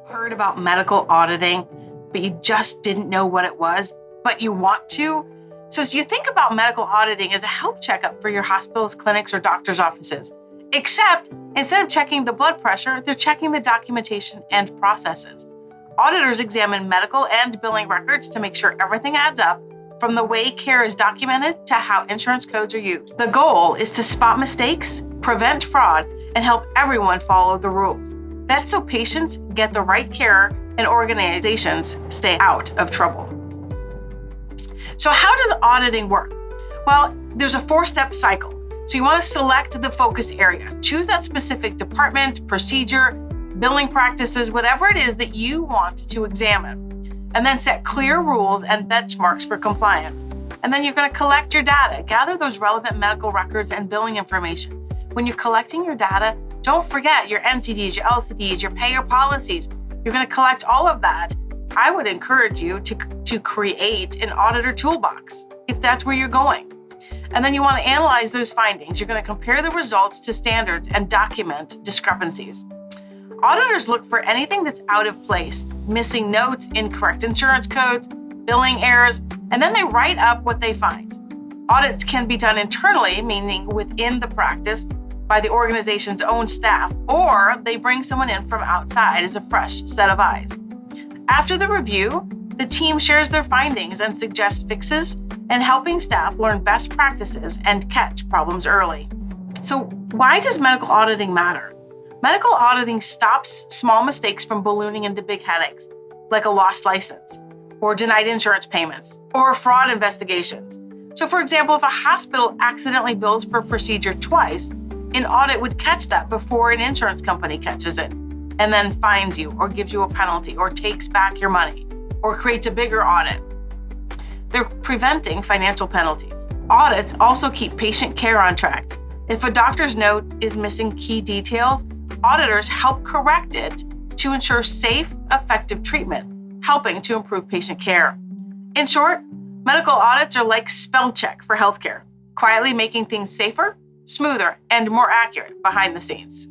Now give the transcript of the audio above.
Heard about medical auditing, but you just didn't know what it was, but you want to? So you think about medical auditing as a health checkup for your hospitals, clinics, or doctor's offices. Except instead of checking the blood pressure, they're checking the documentation and processes. Auditors examine medical and billing records to make sure everything adds up, from the way care is documented to how insurance codes are used. The goal is to spot mistakes, prevent fraud, and help everyone follow the rules. That's so patients get the right care and organizations stay out of trouble. So how does auditing work? Well, there's a 4-step cycle. So you want to select the focus area. Choose that specific department, procedure, billing practices, whatever it is that you want to examine. And then set clear rules and benchmarks for compliance. And then you're going to collect your data. Gather those relevant medical records and billing information. When you're collecting your data, don't forget your NCDs, your LCDs, your payer policies. You're going to collect all of that. I would encourage you to create an auditor toolbox if that's where you're going. And then you want to analyze those findings. You're going to compare the results to standards and document discrepancies. Auditors look for anything that's out of place, missing notes, incorrect insurance codes, billing errors, and then they write up what they find. Audits can be done internally, meaning within the practice, by the organization's own staff, or they bring someone in from outside as a fresh set of eyes. After the review, the team shares their findings and suggests fixes, and helping staff learn best practices and catch problems early. So why does medical auditing matter? Medical auditing stops small mistakes from ballooning into big headaches, like a lost license, or denied insurance payments, or fraud investigations. So for example, if a hospital accidentally bills for a procedure twice, an audit would catch that before an insurance company catches it, and then fines you, or gives you a penalty, or takes back your money, or creates a bigger audit. They're preventing financial penalties. Audits also keep patient care on track. If a doctor's note is missing key details, auditors help correct it to ensure safe, effective treatment, helping to improve patient care. In short, medical audits are like spell check for healthcare, quietly making things safer, smoother, and more accurate behind the scenes.